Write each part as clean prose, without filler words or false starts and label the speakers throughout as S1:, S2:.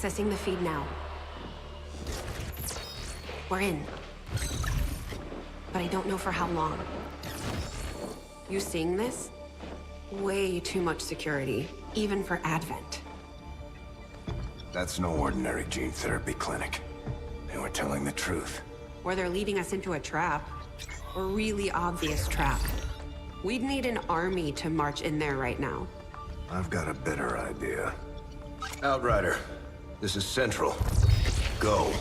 S1: Accessing the feed now. We're in. But I don't know for how long. You seeing this? Way too much security, even for Advent.
S2: That's no ordinary gene therapy clinic. They were telling the truth.
S1: Or they're leading us into a trap. A really obvious trap. We'd need an army to march in there right now.
S2: I've got a better idea. Outrider, this is Central. Go.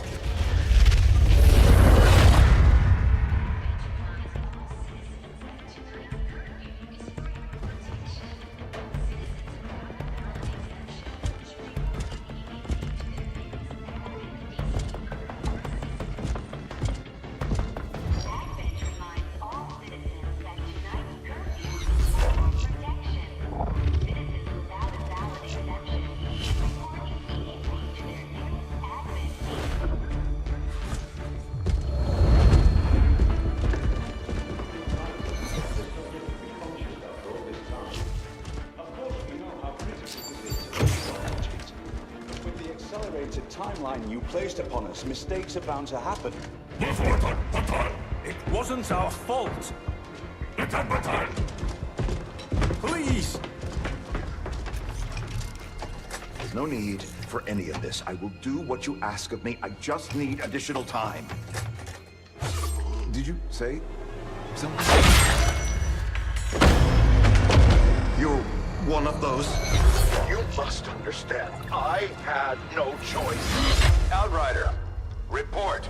S3: Timeline you placed upon us, mistakes are bound to happen.
S4: It wasn't our fault. Please!
S3: There's no need for any of this. I will do what you ask of me. I just need additional time.
S2: Did you say something?
S3: You're one of those. You must understand, I had no choice.
S2: Outrider, report.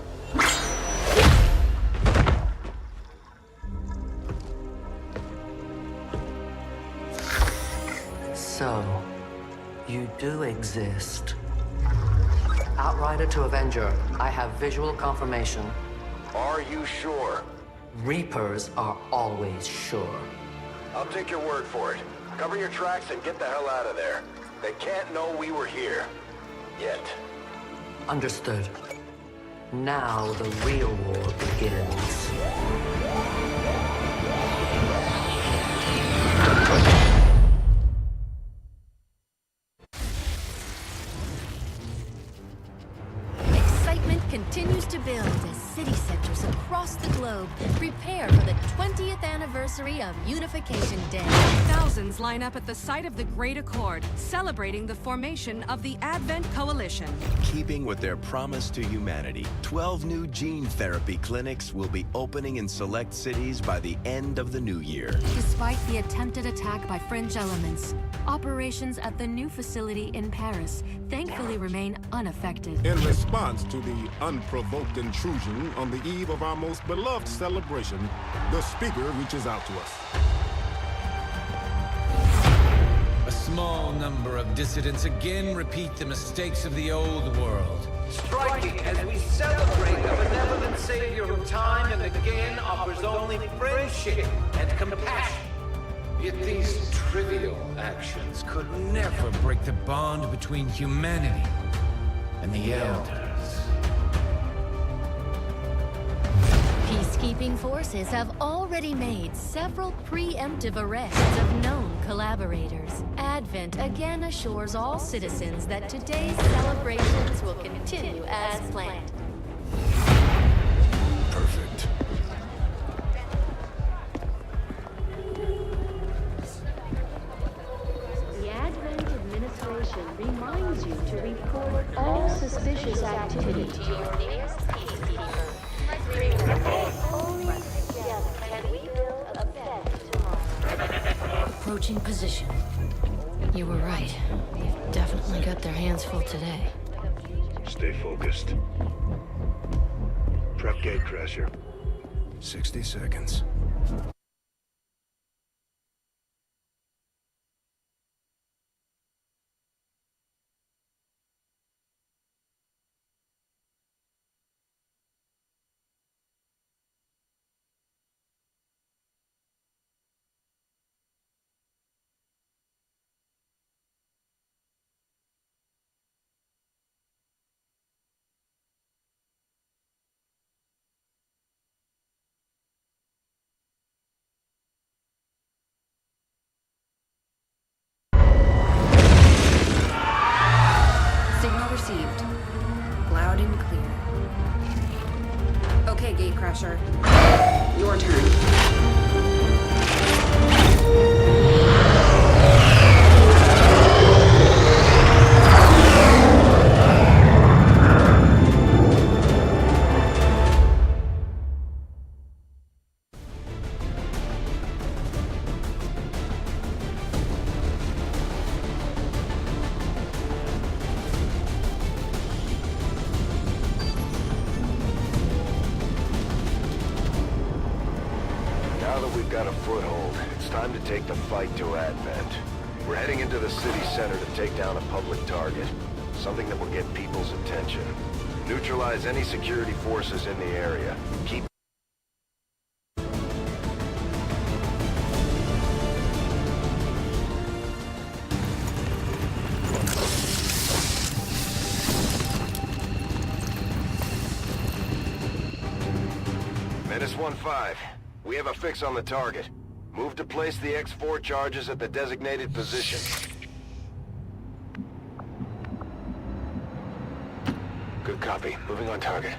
S5: So, you do exist. Outrider to Avenger, I have visual confirmation.
S2: Are you sure?
S5: Reapers are always sure.
S2: I'll take your word for it. Cover your tracks and get the hell out of there. They can't know we were here. Yet.
S5: Understood. Now the real war begins.
S6: Excitement continues to build as city centers across the globe prepare for the 20th anniversary of Unification Day.
S7: Thousands line up at the site of the Great Accord, celebrating the formation of the Advent Coalition.
S8: Keeping with their promise to humanity, 12 new gene therapy clinics will be opening in select cities by the end of the new year.
S6: Despite the attempted attack by fringe elements, operations at the new facility in Paris thankfully remain unaffected.
S9: In response to the unprovoked intrusion on the eve of our most beloved celebration, the speaker reaches out to us.
S10: A small number of dissidents again repeat the mistakes of the old world.
S11: Striking as we celebrate a benevolent savior who time and again offers only friendship and compassion.
S10: Yet these trivial actions could never break the bond between humanity and the Elders.
S6: Peacekeeping forces have already made several preemptive arrests of known collaborators. Advent again assures all citizens that today's celebrations will continue as planned.
S2: Perfect.
S12: The Advent administration reminds you to report all suspicious activity to your nearest peacekeeper. Only together can we build a better tomorrow.
S6: Approaching position. You were right. They've definitely got their hands full today.
S2: Stay focused. Prep gatecrasher. 60 seconds.
S1: Okay, Gatecrasher. Your turn.
S2: Now that we've got a foothold, it's time to take the fight to Advent. We're heading into the city center to take down a public target. Something that will get people's attention. Neutralize any security forces in the area. Keep Menace 1-5. We have a fix on the target. Move to place the X4 charges at the designated position. Good copy. Moving on target.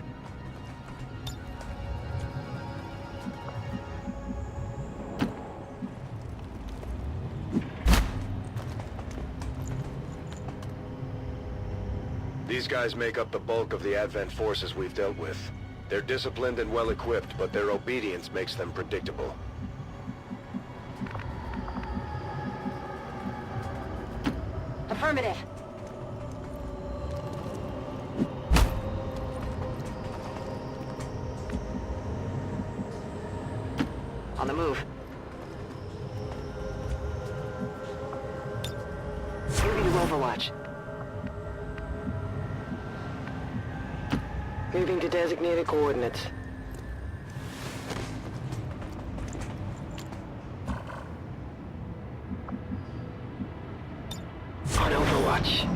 S2: These guys make up the bulk of the Advent forces we've dealt with. They're disciplined and well-equipped, but their obedience makes them predictable.
S1: Affirmative.
S5: On the move. Moving to Overwatch. Moving to designated coordinates. On Overwatch.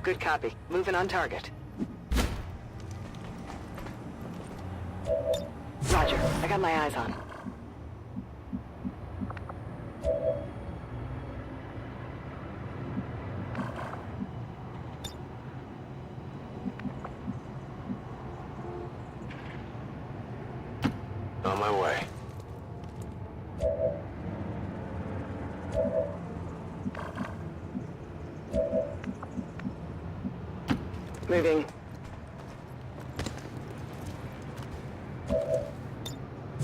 S5: Good copy. Moving on target. Roger. I got my eyes on.
S2: On my way.
S5: Moving.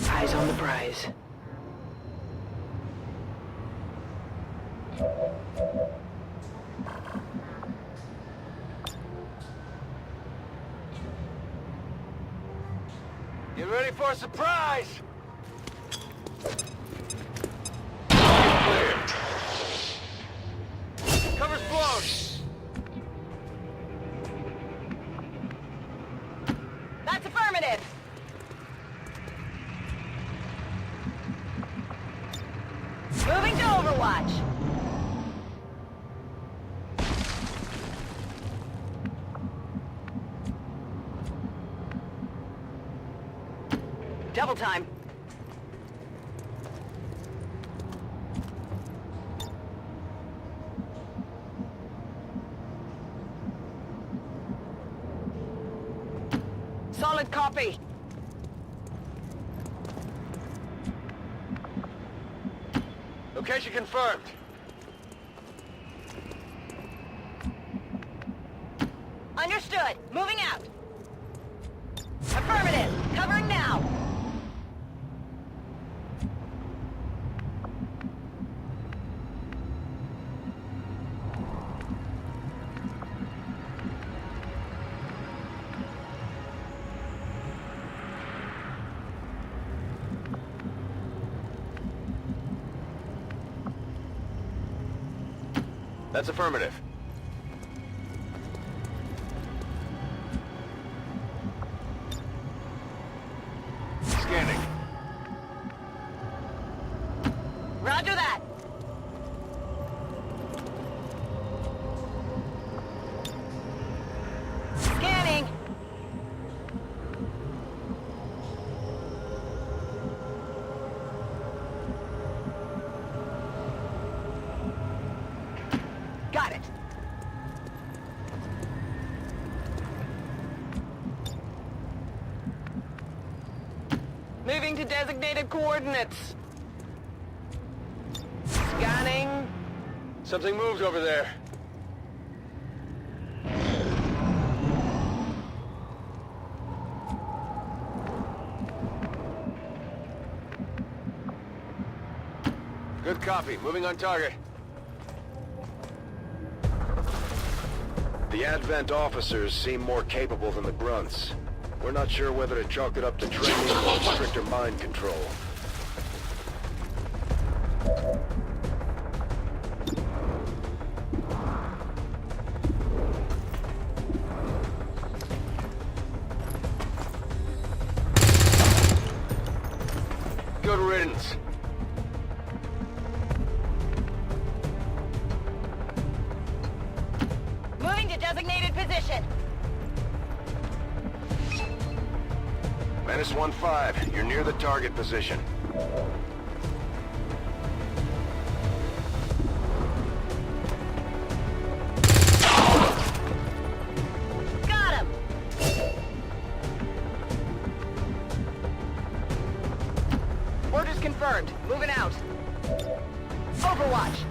S5: Eyes on the prize.
S11: Get ready for a surprise! Cover's blown!
S1: That's affirmative. Moving to Overwatch.
S5: Double time. Solid copy.
S11: Location confirmed.
S1: Understood. Moving out. Affirmative. Covering now.
S2: That's affirmative. Scanning.
S5: Roger that. Scanning. Got it. Moving to designated coordinates. Scanning.
S2: Something moved over there. Good copy. Moving on target. The Advent officers seem more capable than the grunts. We're not sure whether to chalk it up to training or stricter mind control. Good riddance.
S5: Moving to designated position.
S2: Menace 1-5, you're near the target position.
S5: Got him. Orders confirmed. Moving out. Overwatch.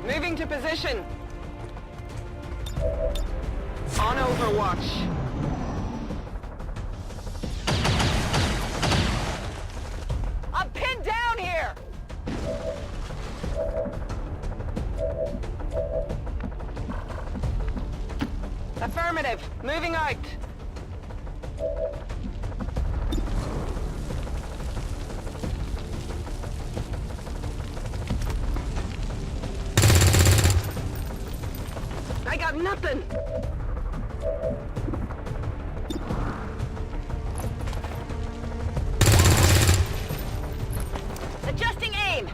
S5: Moving to position. On Overwatch. I'm pinned down here! Affirmative. Moving out. I got nothing! Adjusting aim!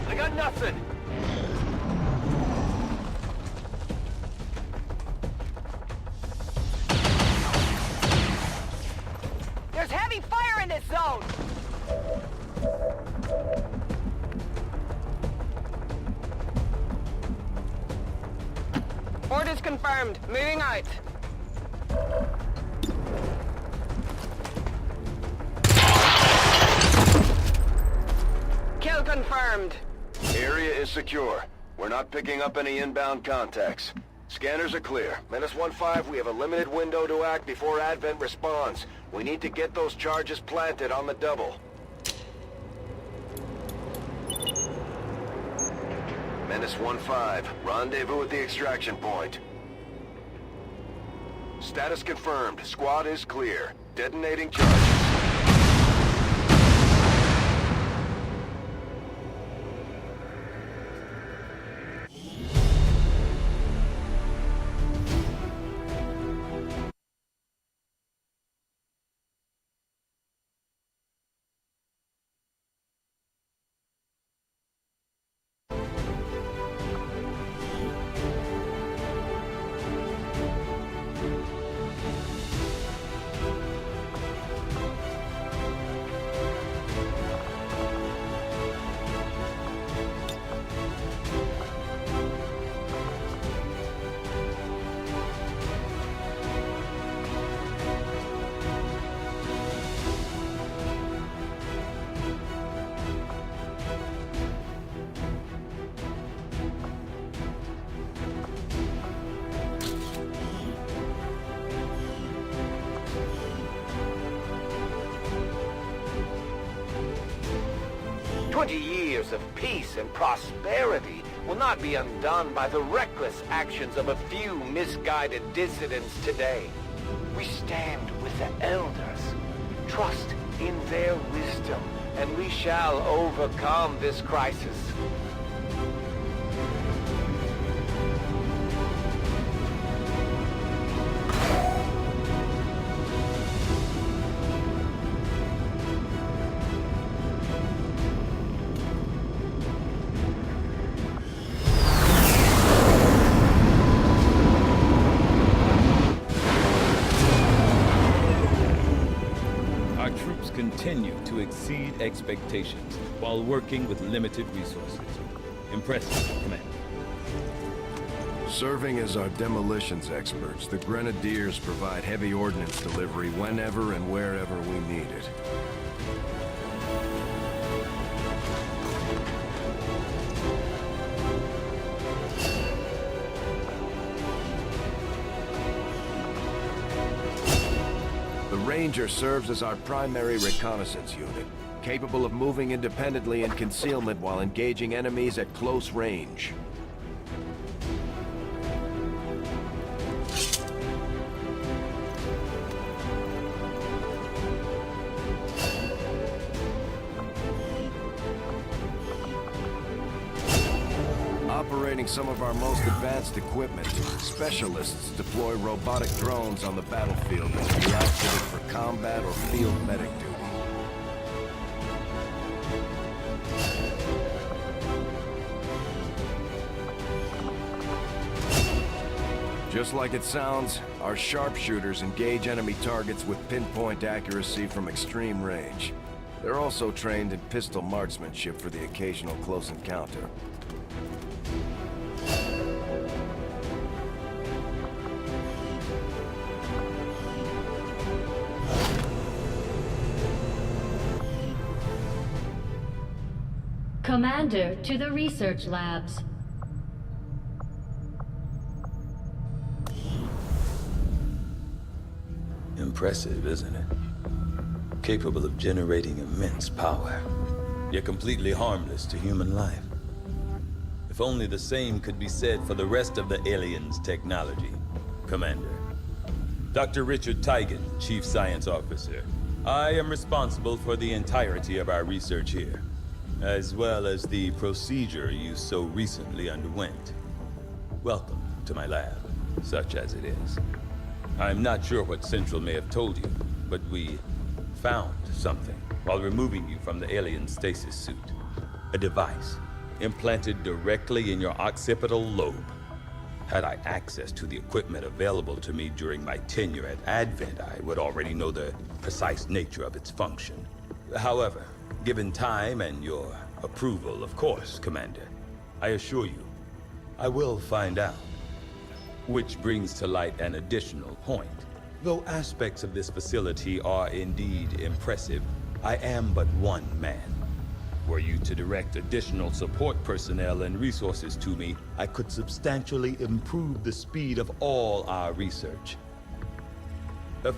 S2: I got nothing!
S5: There's heavy fire in this zone! Orders confirmed. Moving out. Kill confirmed.
S2: Area is secure. We're not picking up any inbound contacts. Scanners are clear. Menace 1-5, we have a limited window to act before Advent responds. We need to get those charges planted on the double. Menace 1-5, rendezvous at the extraction point. Status confirmed. Squad is clear. Detonating charges.
S11: 40 years of peace and prosperity will not be undone by the reckless actions of a few misguided dissidents today. We stand with the elders. Trust in their wisdom, and we shall overcome this crisis.
S13: Continue to exceed expectations while working with limited resources. Impressive, Commander.
S2: Serving as our demolitions experts, the Grenadiers provide heavy ordnance delivery whenever and wherever we need it. The Ranger serves as our primary reconnaissance unit, capable of moving independently in concealment while engaging enemies at close range. Operating some of our most advanced equipment, specialists deploy robotic drones on the battlefield that can be outfitted for combat or field medic duty. Just like it sounds, our sharpshooters engage enemy targets with pinpoint accuracy from extreme range. They're also trained in pistol marksmanship for the occasional close encounter.
S12: Commander, to the research labs.
S14: Impressive, isn't it? Capable of generating immense power, yet completely harmless to human life. If only the same could be said for the rest of the aliens' technology, Commander. Dr. Richard Tigan, Chief Science Officer. I am responsible for the entirety of our research here, as well as the procedure you so recently underwent. Welcome to my lab, such as it is. I'm not sure what Central may have told you, but we found something while removing you from the alien stasis suit. A device implanted directly in your occipital lobe. Had I access to the equipment available to me during my tenure at Advent, I would already know the precise nature of its function. However, given time and your approval, of course, Commander, I assure you, I will find out. Which brings to light an additional point. Though aspects of this facility are indeed impressive, I am but one man. Were you to direct additional support personnel and resources to me, I could substantially improve the speed of all our research.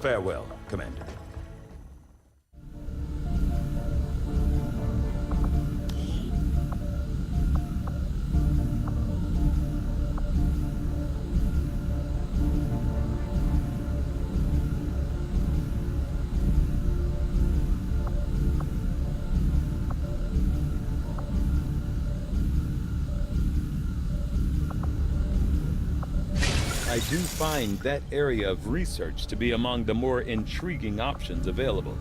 S14: Farewell, Commander. I do find that area of research to be among the more intriguing options available.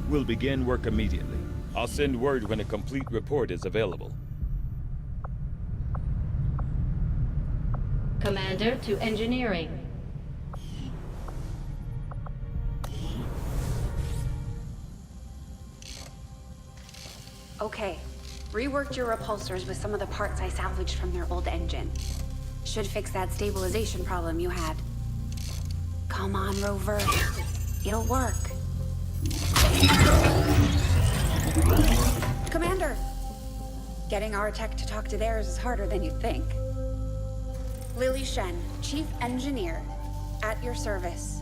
S14: We'll begin work immediately. I'll send word when a complete report is available.
S12: Commander, to engineering.
S1: Okay. Reworked your repulsors with some of the parts I salvaged from their old engine. Should fix that stabilization problem you had. Come on, Rover. It'll work. Commander! Getting our tech to talk to theirs is harder than you'd think. Lily Shen, Chief Engineer, at your service.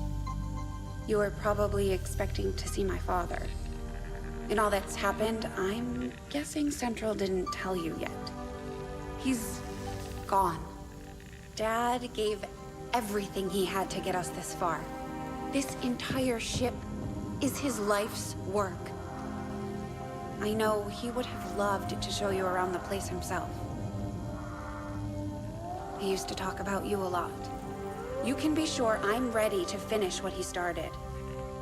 S1: You were probably expecting to see my father.
S15: In all that's happened, I'm guessing Central didn't tell you yet. He's gone. Dad gave everything he had to get us this far. This entire ship is his life's work. I know he would have loved to show you around the place himself. He used to talk about you a lot. You can be sure I'm ready to finish what he started.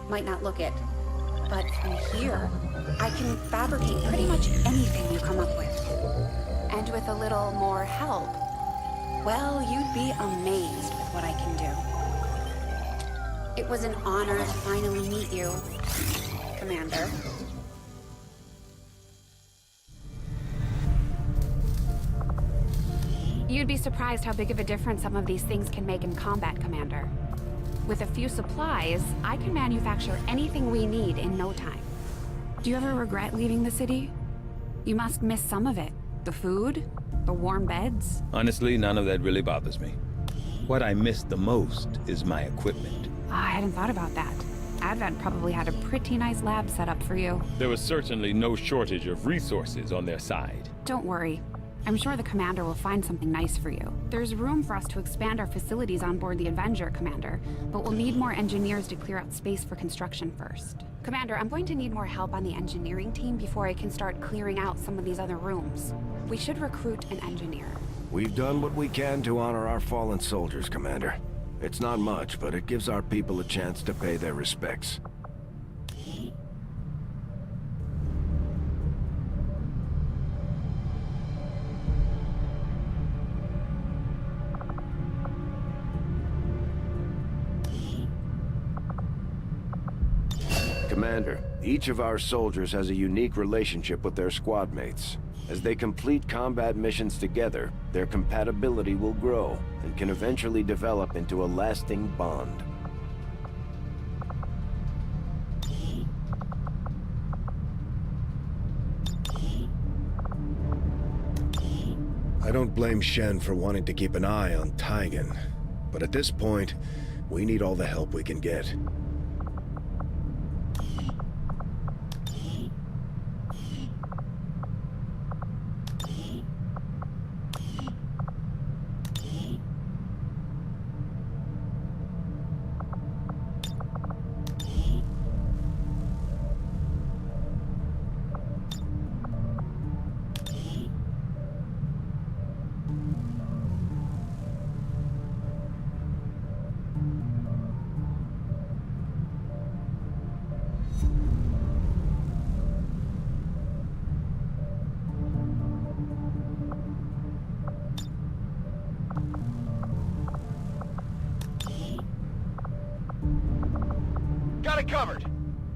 S15: Might not look it, but from here, I can fabricate pretty much anything you come up with. And with a little more help, well, you'd be amazed with what I can do. It was an honor to finally meet you, Commander.
S16: You'd be surprised how big of a difference some of these things can make in combat, Commander. With a few supplies, I can manufacture anything we need in no time. Do you ever regret leaving the city? You must miss some of it. The food, the warm beds.
S13: Honestly, none of that really bothers me. What I miss the most is my equipment.
S16: I hadn't thought about that. Advent probably had a pretty nice lab set up for you.
S13: There was certainly no shortage of resources on their side.
S16: Don't worry. I'm sure the Commander will find something nice for you. There's room for us to expand our facilities on board the Avenger, Commander, but we'll need more engineers to clear out space for construction first. Commander, I'm going to need more help on the engineering team before I can start clearing out some of these other rooms. We should recruit an engineer.
S2: We've done what we can to honor our fallen soldiers, Commander. It's not much, but it gives our people a chance to pay their respects. Commander, each of our soldiers has a unique relationship with their squad mates. As they complete combat missions together, their compatibility will grow and can eventually develop into a lasting bond.
S17: I don't blame Shen for wanting to keep an eye on Taigen, but at this point, we need all the help we can get.
S11: Got it covered.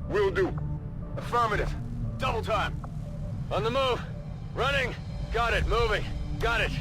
S3: Will do.
S11: Affirmative. Double time. On the move. Running. Got it. Moving. Got it.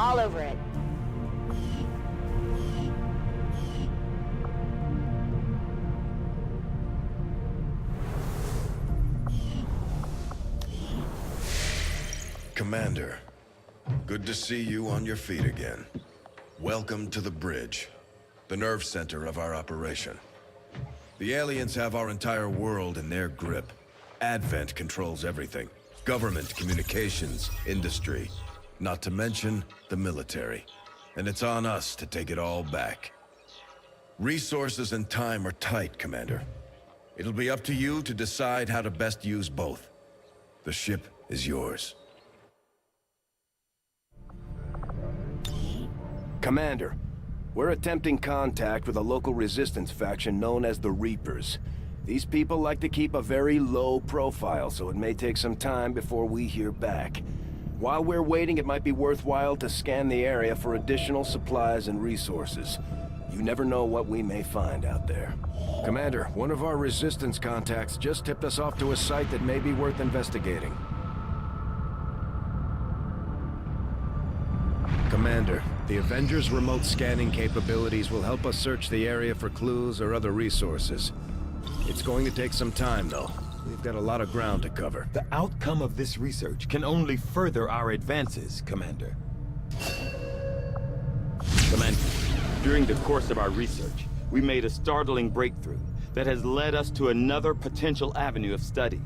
S5: all over it.
S17: Commander, good to see you on your feet again. Welcome to the bridge, the nerve center of our operation. The aliens have our entire world in their grip. Advent controls everything. Government, communications, industry. Not to mention the military. And it's on us to take it all back. Resources and time are tight, Commander. It'll be up to you to decide how to best use both. The ship is yours.
S2: Commander, we're attempting contact with a local resistance faction known as the Reapers. These people like to keep a very low profile, so it may take some time before we hear back. While we're waiting, it might be worthwhile to scan the area for additional supplies and resources. You never know what we may find out there. Commander, one of our resistance contacts just tipped us off to a site that may be worth investigating. Commander, the Avengers' remote scanning capabilities will help us search the area for clues or other resources. It's going to take some time, though. We've got a lot of ground to cover.
S14: The outcome of this research can only further our advances, Commander. Commander, during the course of our research, we made a startling breakthrough that has led us to another potential avenue of study.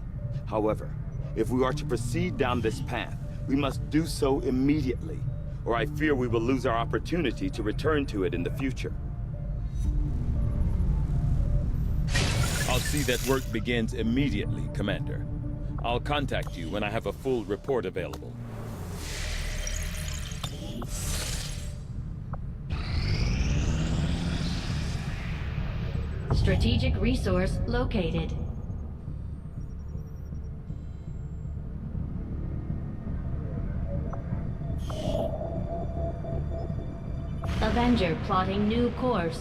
S14: However, if we are to proceed down this path, we must do so immediately, or I fear we will lose our opportunity to return to it in the future. I'll see that work begins immediately, Commander. I'll contact you when I have a full report available.
S12: Strategic resource located. Avenger plotting new course.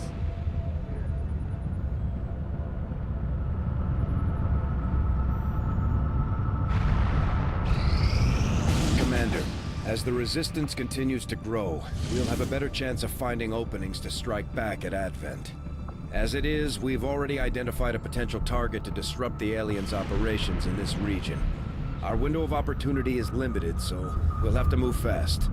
S17: Commander, as the Resistance continues to grow, we'll have a better chance of finding openings to strike back at Advent. As it is, we've already identified a potential target to disrupt the aliens' operations in this region. Our window of opportunity is limited, so we'll have to move fast.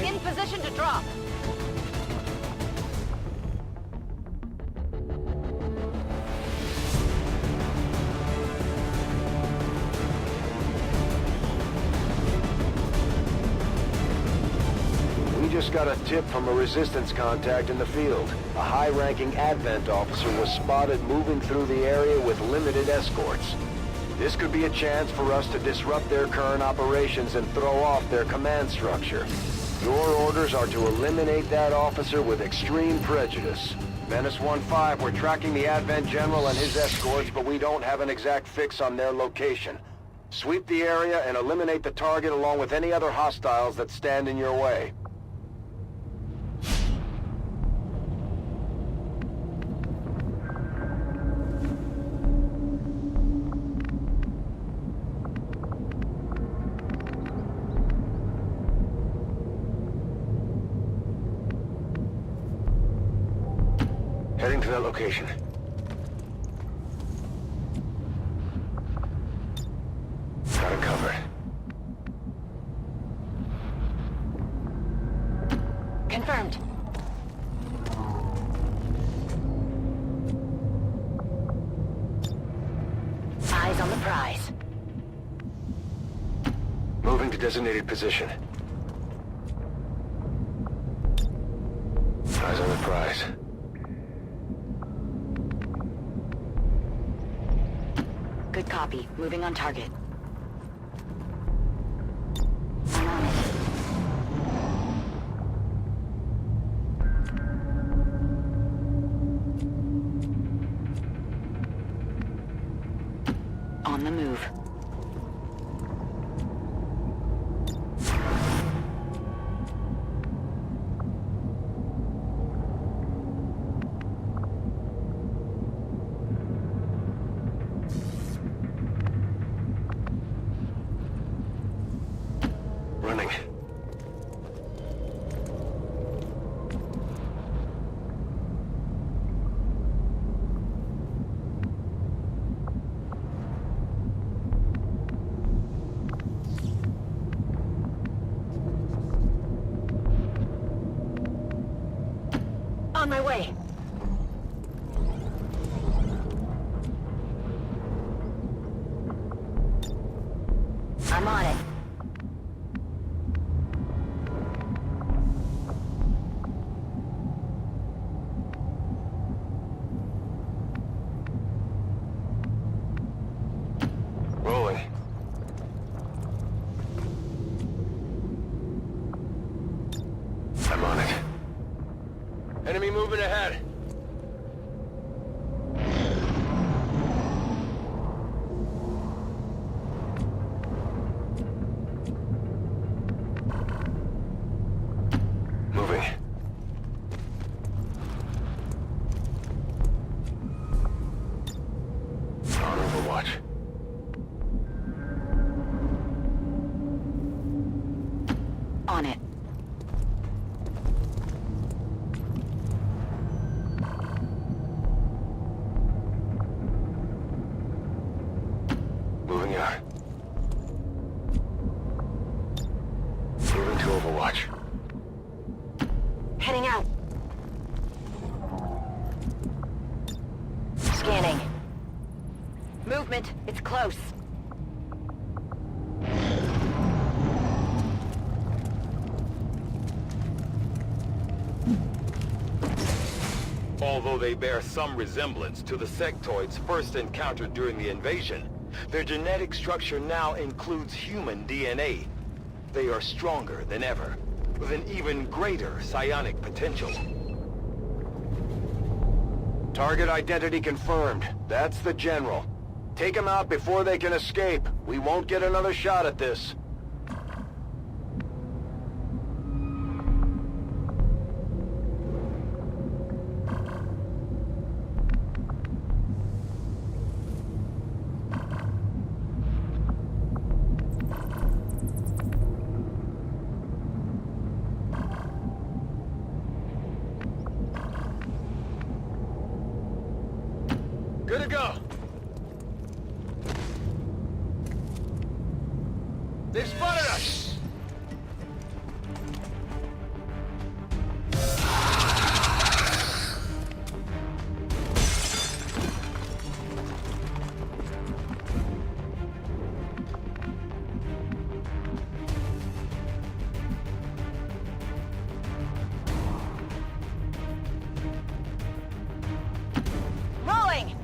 S5: In position to drop.
S2: We just got a tip from a resistance contact in the field. A high-ranking Advent officer was spotted moving through the area with limited escorts. This could be a chance for us to disrupt their current operations and throw off their command structure. Your orders are to eliminate that officer with extreme prejudice. Menace 1-5, we're tracking the Advent General and his escorts, but we don't have an exact fix on their location. Sweep the area and eliminate the target along with any other hostiles that stand in your way. Heading to that location. Got it covered.
S5: Confirmed. Eyes on the prize.
S2: Moving to designated position. Eyes on the prize.
S5: Good copy. Moving on target. On the move.
S2: Running.
S5: On my way. I'm on it.
S2: Rolling. I'm on it. Enemy moving ahead. Moving. On Overwatch.
S5: On it.
S2: Moving out. Moving to Overwatch.
S5: Heading out. Scanning. Movement. It's close.
S11: Although they bear some resemblance to the sectoids first encountered during the invasion, their genetic structure now includes human DNA. They are stronger than ever, with an even greater psionic potential.
S2: Target identity confirmed. That's the General. Take him out before they can escape. We won't get another shot at this.
S11: Good to go. They've spotted us.
S5: Rolling!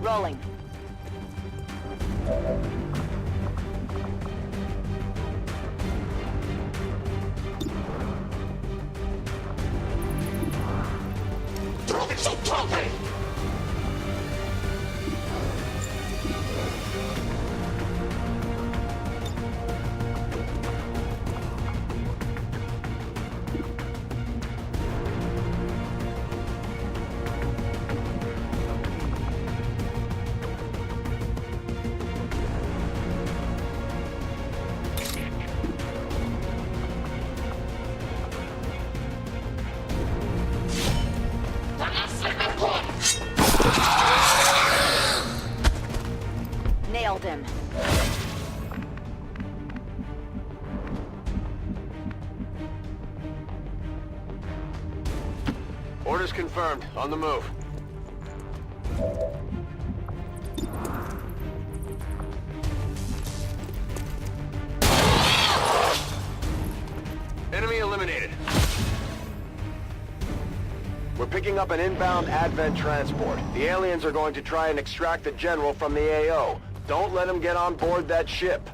S5: Rolling.
S11: Orders confirmed. On the move. Enemy eliminated.
S2: We're picking up an inbound Advent transport. The aliens are going to try and extract the General from the AO. Don't let them get on board that ship.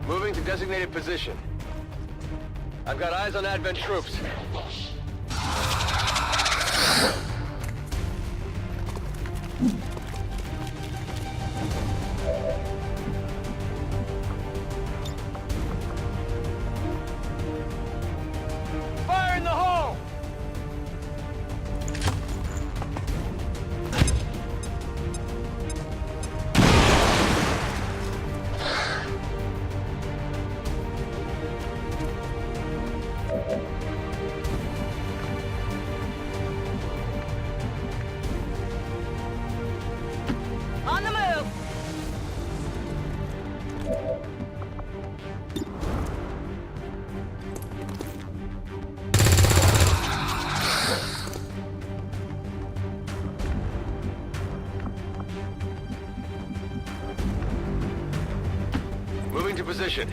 S11: Moving to designated position. I've got eyes on Advent troops. Fire in the hole!
S5: On the move!
S11: Moving to position.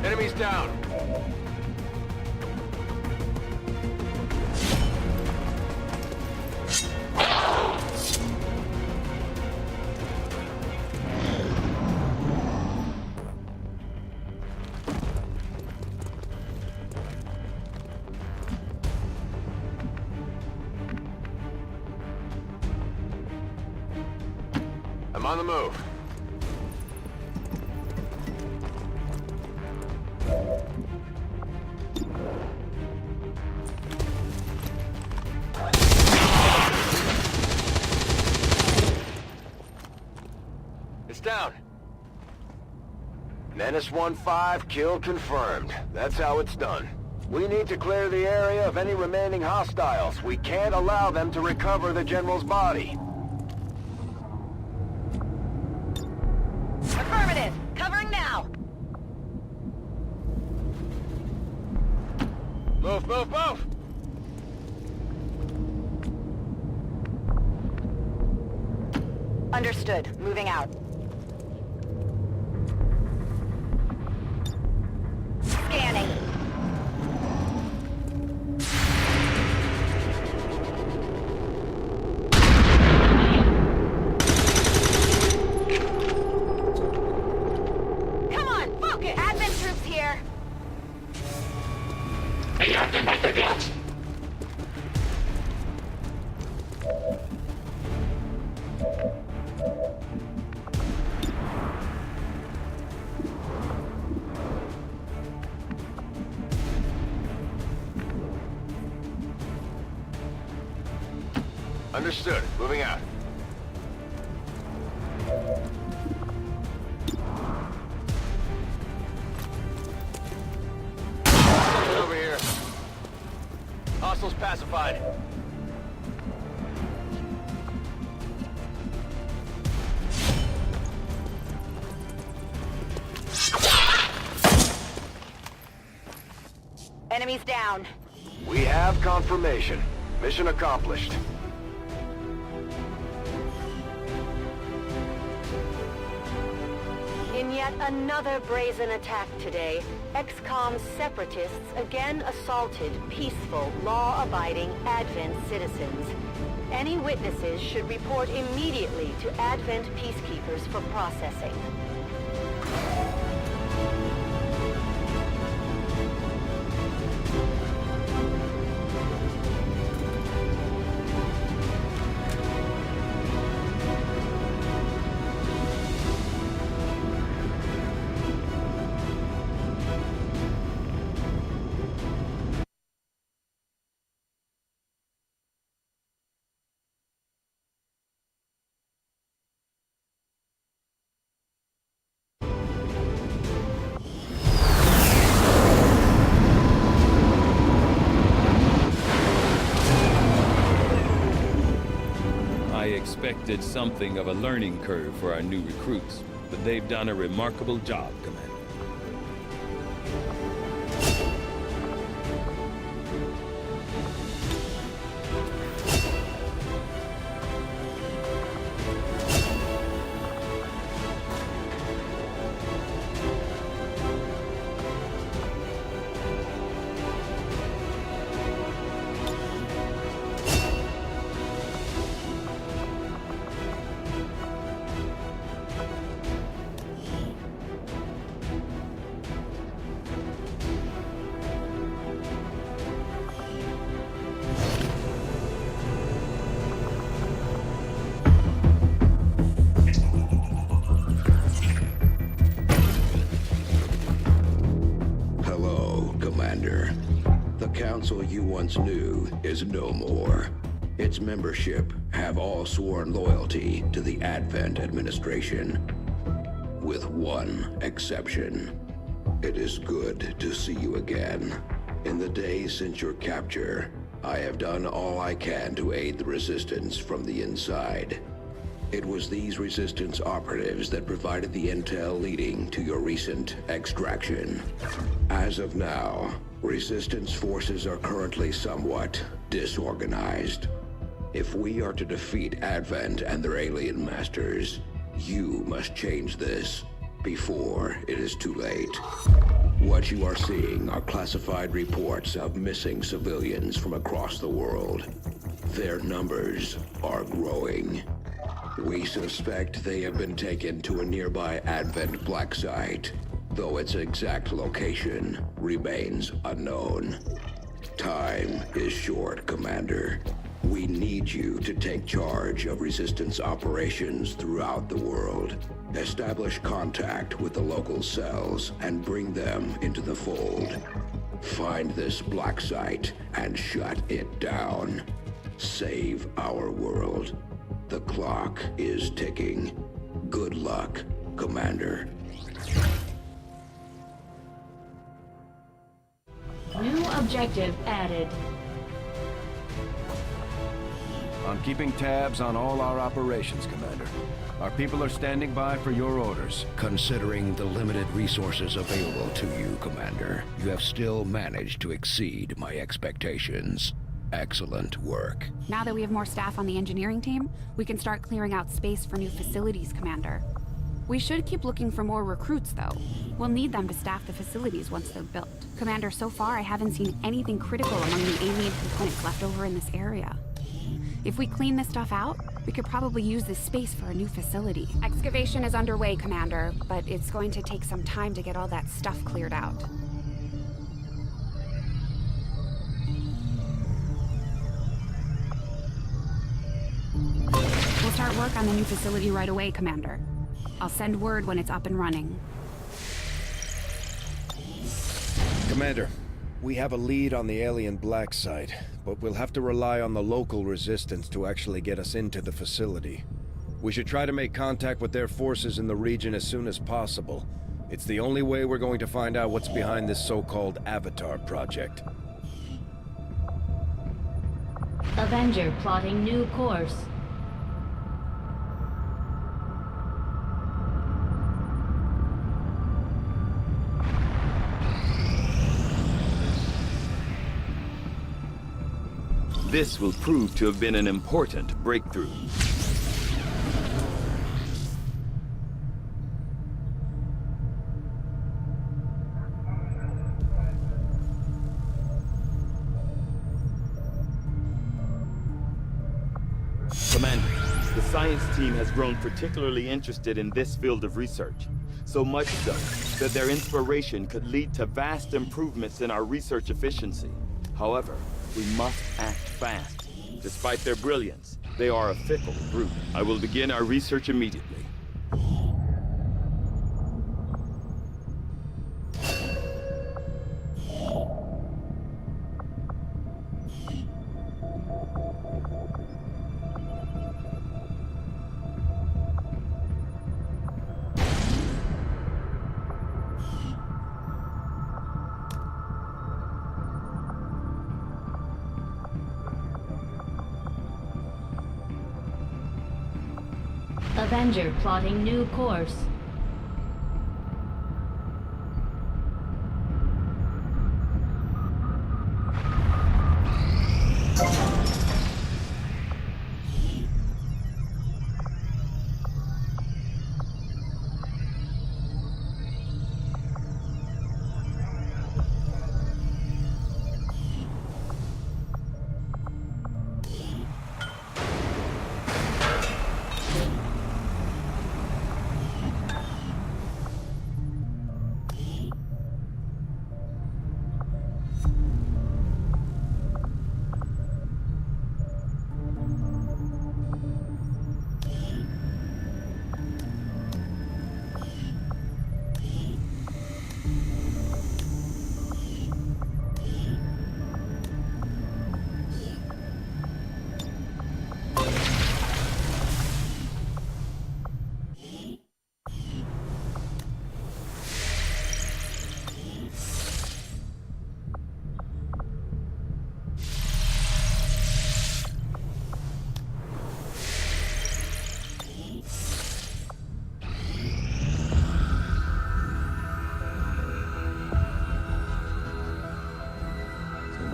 S11: Enemies down. I'm on the move. It's down.
S2: Menace 1-5, kill confirmed. That's how it's done. We need to clear the area of any remaining hostiles. We can't allow them to recover the General's body.
S5: Affirmative! Covering now!
S11: Move, move, move!
S5: Understood. Moving out. Scanning. Come on, focus! Advent troops here.
S11: Understood. Moving out. Over here. Hostiles pacified.
S5: Enemies down.
S2: We have confirmation. Mission accomplished.
S5: In yet another brazen attack today, Xcom's separatists again assaulted peaceful, law-abiding Advent citizens. Any witnesses should report immediately to Advent peacekeepers for processing.
S13: expected something of a learning curve for our new recruits, but they've done a remarkable job, Commander.
S18: Commander. The council you once knew is no more. Its membership have all sworn loyalty to the Advent administration. With one exception. It is good to see you again. In the days since your capture, I have done all I can to aid the Resistance from the inside. It was these Resistance operatives that provided the intel leading to your recent extraction. As of now, Resistance forces are currently somewhat disorganized. If we are to defeat Advent and their alien masters, you must change this before it is too late. What you are seeing are classified reports of missing civilians from across the world. Their numbers are growing. We suspect they have been taken to a nearby Advent black site, though its exact location remains unknown. Time is short, Commander. We need you to take charge of Resistance operations throughout the world. Establish contact with the local cells and bring them into the fold. Find this black site and shut it down. Save our world. The clock is ticking. Good luck, Commander.
S12: New objective added.
S19: I'm keeping tabs on all our operations, Commander. Our people are standing by for your orders.
S18: Considering the limited resources available to you, Commander, you have still managed to exceed my expectations. Excellent work.
S16: Now that we have more staff on the engineering team, we can start clearing out space for new facilities, Commander. We should keep looking for more recruits, though. We'll need them to staff the facilities once they're built. Commander, so far I haven't seen anything critical among the alien components left over in this area. If we clean this stuff out, we could probably use this space for a new facility. Excavation is underway, Commander, but it's going to take some time to get all that stuff cleared out. We'll start work on the new facility right away, Commander. I'll send word when it's up and running.
S19: Commander, we have a lead on the alien black site, but we'll have to rely on the local Resistance to actually get us into the facility. We should try to make contact with their forces in the region as soon as possible. It's the only way we're going to find out what's behind this so-called Avatar project.
S12: Avenger plotting new course.
S13: This will prove to have been an important breakthrough. Commander, the science team has grown particularly interested in this field of research. So much so that their inspiration could lead to vast improvements in our research efficiency. However, we must act fast. Despite their brilliance, they are a fickle group. I will begin our research immediately.
S12: Avenger plotting new course.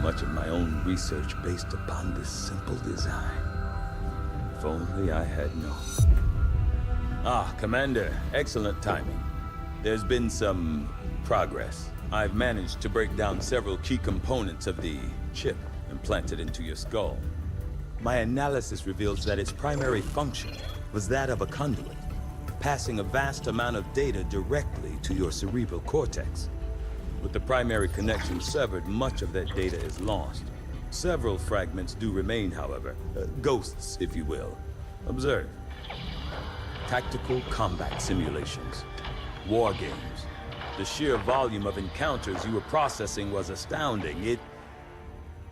S14: Much of my own research based upon this simple design. If only I had known. Ah, Commander, excellent timing. There's been some progress. I've managed to break down several key components of the chip implanted into your skull. My analysis reveals that its primary function was that of a conduit, passing a vast amount of data directly to your cerebral cortex. With the primary connection severed, much of that data is lost. Several fragments do remain, however. Ghosts, if you will. Observe. Tactical combat simulations. War games. The sheer volume of encounters you were processing was astounding.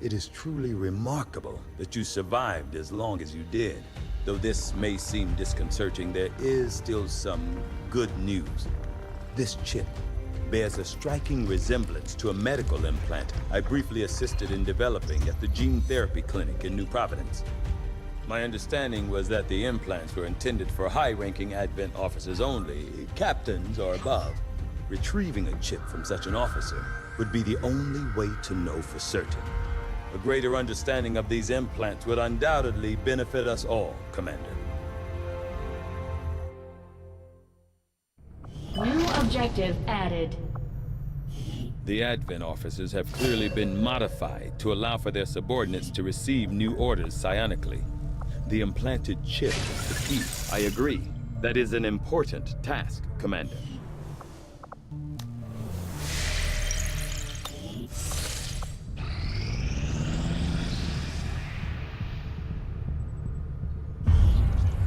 S14: It is truly remarkable that you survived as long as you did. Though this may seem disconcerting, there is still some good news. This chip bears a striking resemblance to a medical implant I briefly assisted in developing at the gene therapy clinic in New Providence. My understanding was that the implants were intended for high-ranking Advent officers only, captains or above. Retrieving a chip from such an officer would be the only way to know for certain. A greater understanding of these implants would undoubtedly benefit us all, Commander.
S12: New objective added.
S14: The Advent officers have clearly been modified to allow for their subordinates to receive new orders psionically. The implanted chip is the key.
S13: I agree. That is an important task, Commander.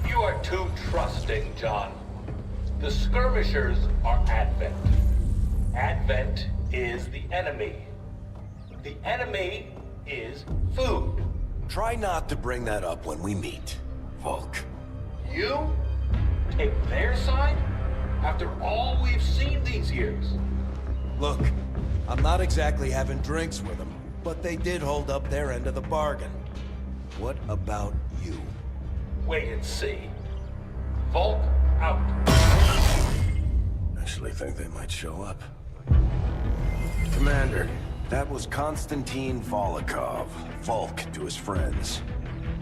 S11: You are too trusting, John. The skirmishers are Advent. Advent is the enemy. The enemy is food.
S2: Try not to bring that up when we meet, Volk.
S11: You take their side after all we've seen these years?
S2: Look, I'm not exactly having drinks with them, but they did hold up their end of the bargain. What about you?
S11: Wait and see. Volk out.
S2: Actually think they might show up. Commander, that was Konstantin Volokov, Volk to his friends.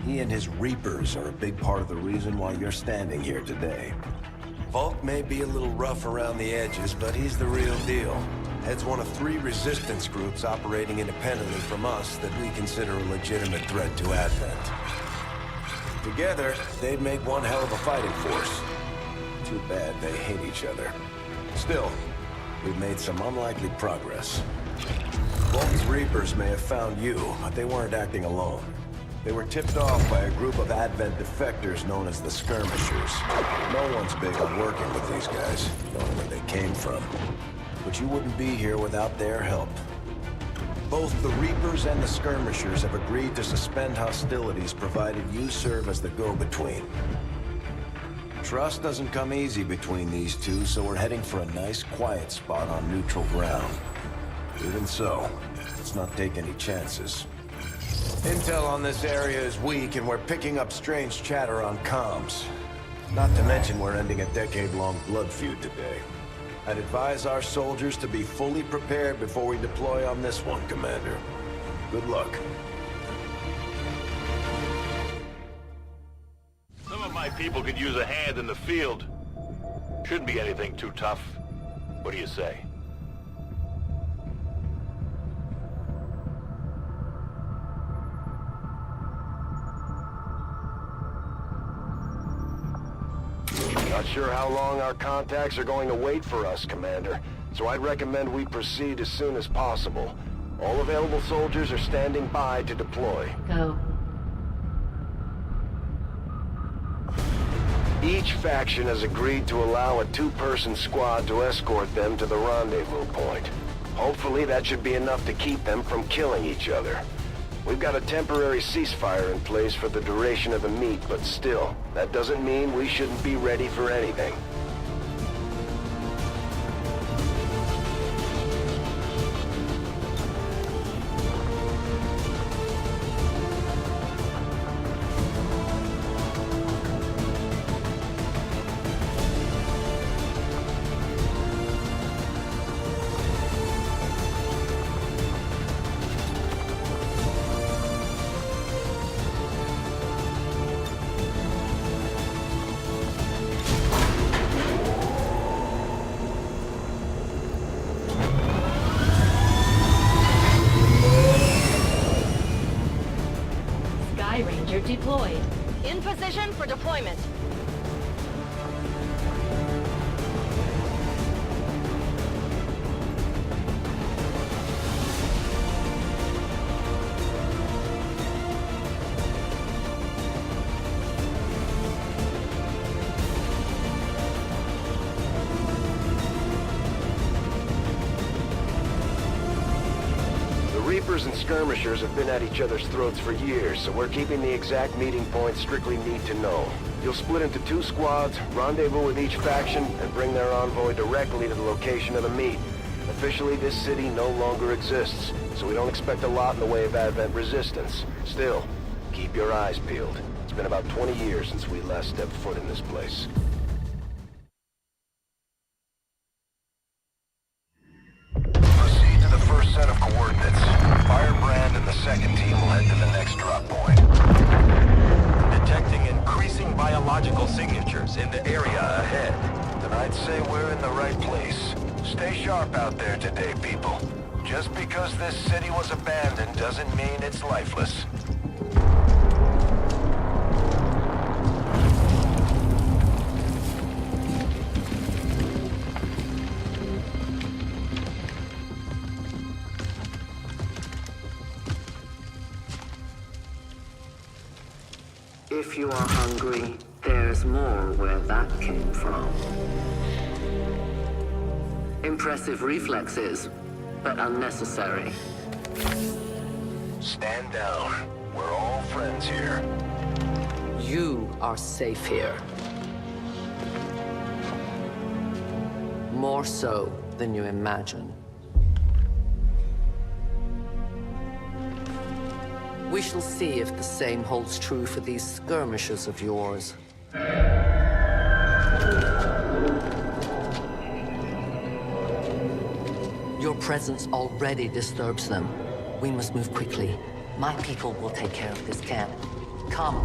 S2: He and his Reapers are a big part of the reason why you're standing here today. Volk may be a little rough around the edges, but he's the real deal. Heads one of 3 resistance groups operating independently from us that we consider a legitimate threat to Advent. Together, they'd make one hell of a fighting force. Too bad they hate each other. Still, we've made some unlikely progress. Volk's Reapers may have found you, but they weren't acting alone. They were tipped off by a group of Advent defectors known as the Skirmishers. No one's big on working with these guys, knowing where they came from. But you wouldn't be here without their help. Both the Reapers and the Skirmishers have agreed to suspend hostilities provided you serve as the go-between. Trust doesn't come easy between these two, so we're heading for a nice, quiet spot on neutral ground. Even so, let's not take any chances. Intel on this area is weak, and we're picking up strange chatter on comms.
S17: Not to mention we're ending a decade-long blood feud today. I'd advise our soldiers to be fully prepared before we deploy on this one, Commander. Good luck.
S20: Some of my people could use a hand in the field. Shouldn't be anything too tough. What do you say?
S2: Not sure how long our contacts are going to wait for us, Commander, so I'd recommend we proceed as soon as possible. All available soldiers are standing by to deploy.
S12: Go.
S2: Each faction has agreed to allow a two-person squad to escort them to the rendezvous point. Hopefully that should be enough to keep them from killing each other. We've got a temporary ceasefire in place for the duration of the meet, but still, that doesn't mean we shouldn't be ready for anything.
S12: Deployed.
S5: In position for deployment.
S2: Reapers and skirmishers have been at each other's throats for years, so we're keeping the exact meeting points strictly need to know. You'll split into two squads, rendezvous with each faction, and bring their envoy directly to the location of the meet. Officially, this city no longer exists, so we don't expect a lot in the way of Advent resistance. Still, keep your eyes peeled. It's been about 20 years since we last stepped foot in this place. Proceed to the first set of coordinates. Firebrand and the second team will head to the next drop point.
S3: Detecting increasing biological signatures in the area ahead.
S2: Then I'd say we're in the right place. Stay sharp out there today, people. Just because this city was abandoned doesn't mean it's lifeless.
S21: If you are hungry, there's more where that came from. Impressive reflexes, but unnecessary.
S2: Stand down. We're all friends here.
S21: You are safe here. More so than you imagine. We shall see if the same holds true for these skirmishers of yours. Your presence already disturbs them. We must move quickly. My people will take care of this camp. Come.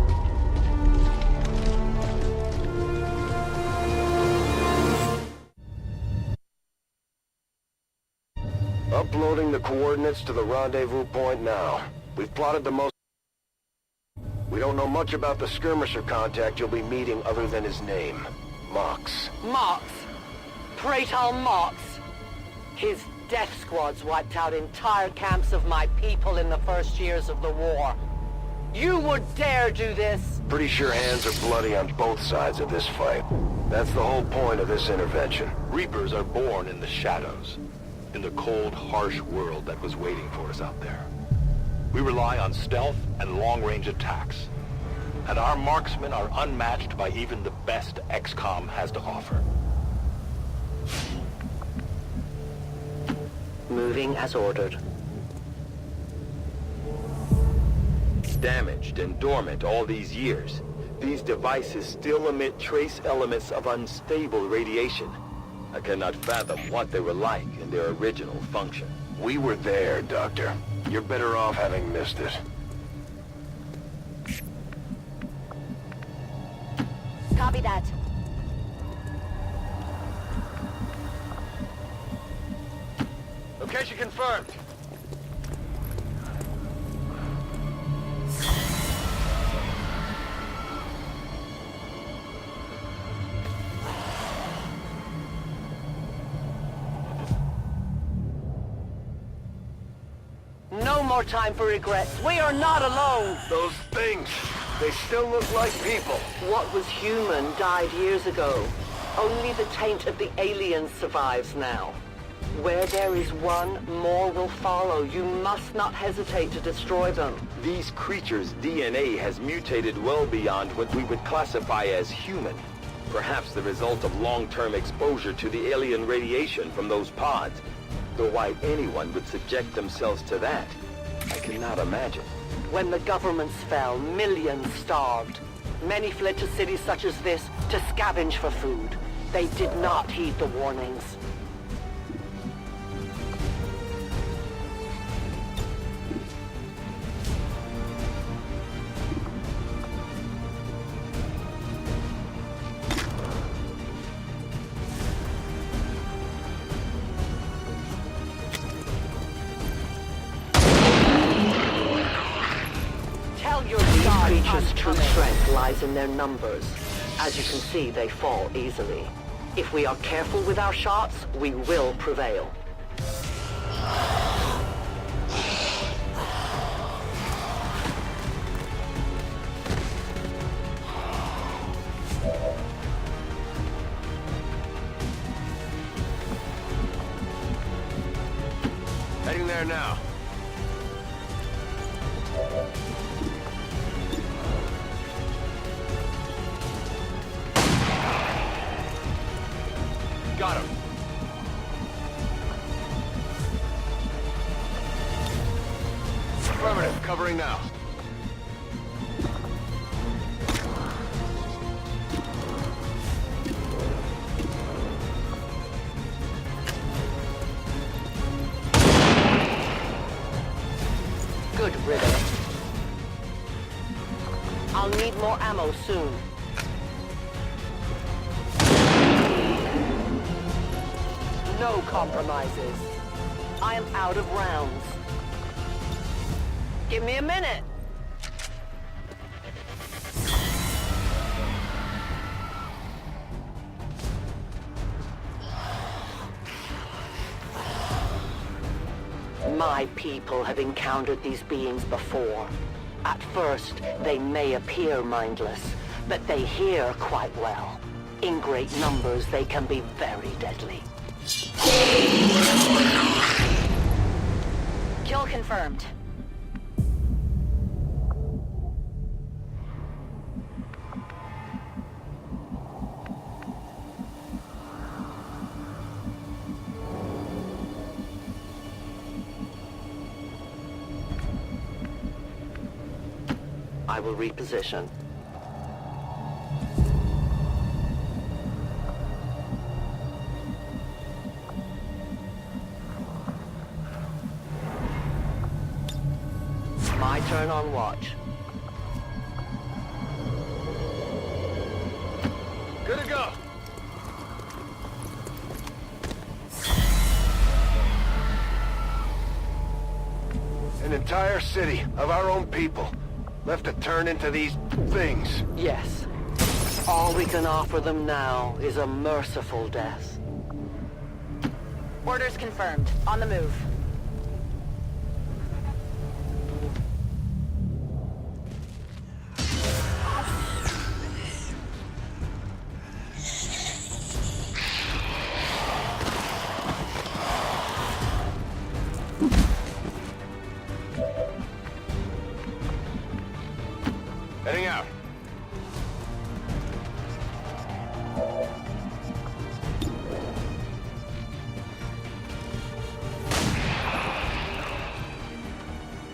S2: Uploading the coordinates to the rendezvous point now. We've plotted the most... We don't know much about the skirmisher contact you'll be meeting other than his name. Mox.
S5: Mox. Praetor Mox. His death squads wiped out entire camps of my people in the first years of the war. You would dare do this?
S2: Pretty sure hands are bloody on both sides of this fight. That's the whole point of this intervention.
S20: Reapers are born in the shadows, in the cold, harsh world that was waiting for us out there. We rely on stealth and long-range attacks, and our marksmen are unmatched by even the best Xcom has to offer.
S21: Moving as ordered.
S10: Damaged and dormant all these years,
S13: These devices still emit trace elements of unstable radiation. I cannot fathom what they were like in their original function.
S2: We were there, Doctor. You're better off having missed it.
S5: Copy that.
S2: Location confirmed.
S11: No more time for regrets. We are not alone.
S2: Those things, they still look like people.
S11: What was human died years ago. Only the taint of the aliens survives now. Where there is one, more will follow. You must not hesitate to destroy them.
S13: These creatures' DNA has mutated well beyond what we would classify as human. Perhaps the result of long-term exposure to the alien radiation from those pods. Though why anyone would subject themselves to that, I cannot imagine.
S11: When the governments fell, millions starved. Many fled to cities such as this to scavenge for food. They did not heed the warnings. These creatures' true strength lies in their numbers. As you can see, they fall easily. If we are careful with our shots, we will prevail.
S2: Heading there now. Got him. Affirmative, covering now.
S11: Good riddance. I'll need more ammo soon. No compromises. I am out of rounds. Give me a minute. My people have encountered these beings before. At first, they may appear mindless, but they hear quite well. In great numbers, they can be very deadly.
S15: Kill confirmed.
S11: I will reposition. My turn on watch.
S2: Good to go. An entire city of our own people left to turn into these things.
S11: Yes. All we can offer them now is a merciful death.
S15: Orders confirmed. On the move.
S2: Heading out.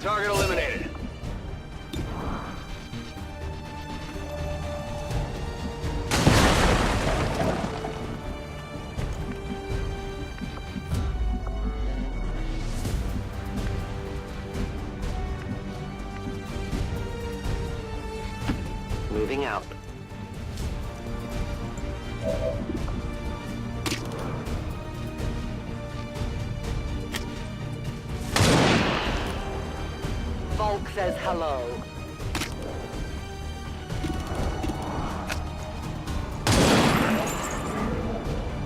S2: Target eliminated.
S11: Moving out. Volk says hello.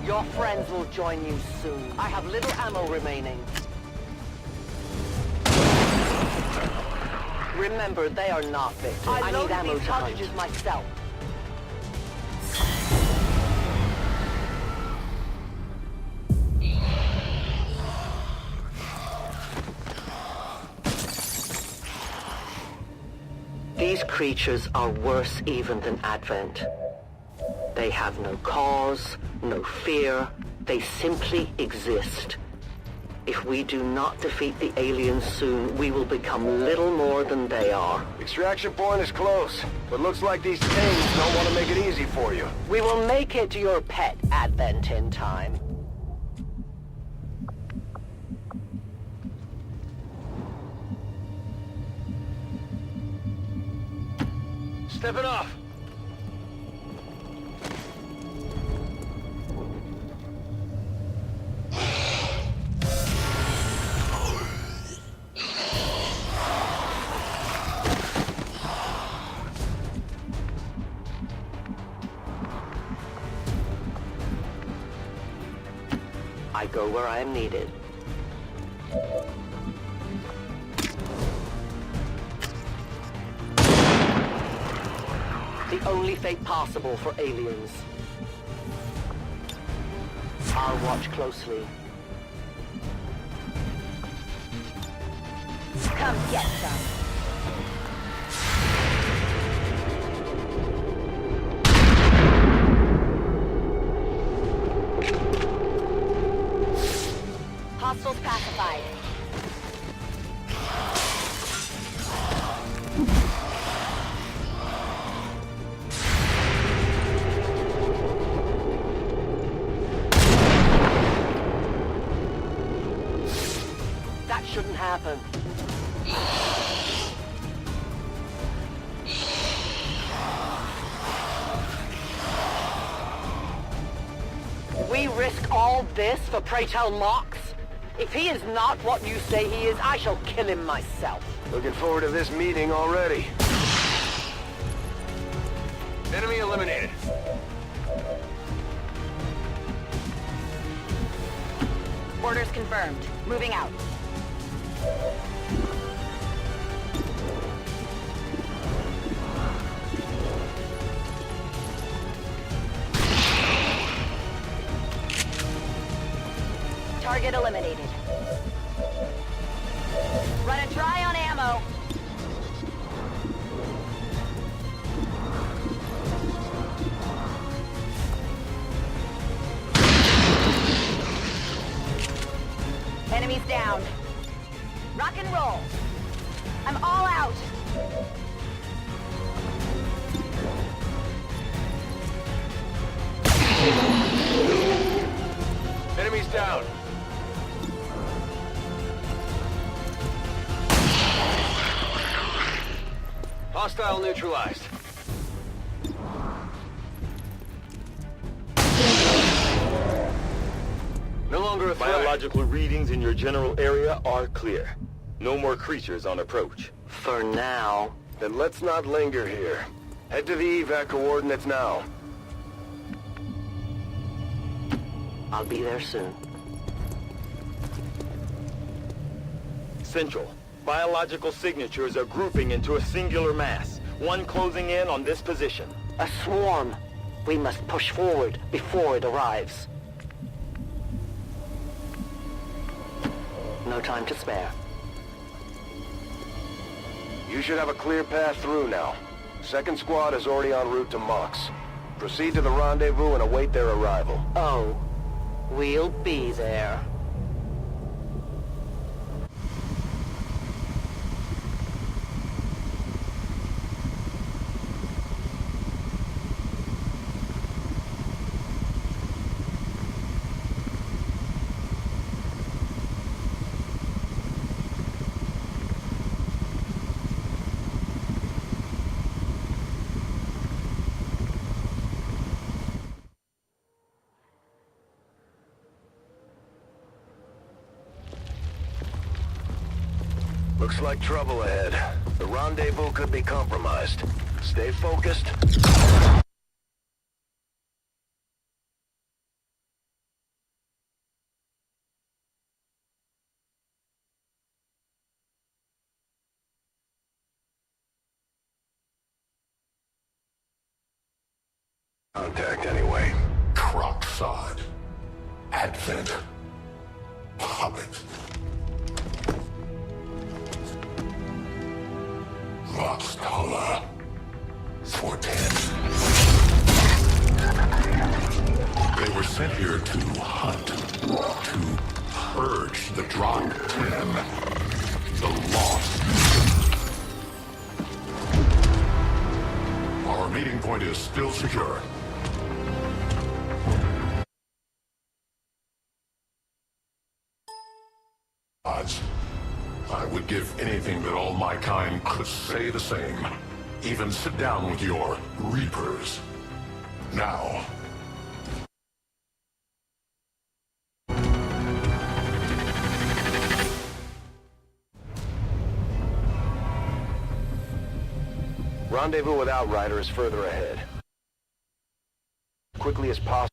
S11: Your friends will join you soon. I have little ammo remaining. Remember, they are not victims. I need ammo to hunt. Myself. These creatures are worse even than Advent. They have no cause, no fear. They simply exist. If we do not defeat the aliens soon, we will become little more than they are.
S2: Extraction point is close, but looks like these things don't want to make it easy for you.
S11: We will make it your pet, Advent, in time.
S2: Step it off.
S11: I go where I am needed. The only fate possible for aliens. I'll watch closely. Come get some. Hostiles pacified. That shouldn't happen. We risk all this for Pray Tell Mox? If he is not what you say he is, I shall kill him myself.
S2: Looking forward to this meeting already. Enemy eliminated.
S15: Orders confirmed. Moving out. Target eliminated. Running dry on ammo. Enemies down. Rock and roll. I'm all out.
S2: Enemies down. Hostile neutralized. No longer a threat.
S13: Biological readings in your general area are clear. No more creatures on approach.
S11: For now.
S2: Then let's not linger here. Head to the evac coordinates now.
S11: I'll be there soon.
S13: Central. Biological signatures are grouping into a singular mass. One closing in on this position.
S11: A swarm. We must push forward before it arrives. No time to spare.
S2: You should have a clear path through now. Second squad is already en route to Mox. Proceed to the rendezvous and await their arrival.
S11: Oh, we'll be there.
S2: Looks like trouble ahead. The rendezvous could be compromised. Stay focused. Contact anyway.
S3: Crocksod. Advent. Hobbit. Voxtala. 410. They were sent here to hunt. To purge the Drop 10. The Lost. Our meeting point is still secure. I would give anything that all my kind could say the same. Even sit down with your Reapers. Now.
S2: Rendezvous with Outrider is further ahead. Quickly as possible.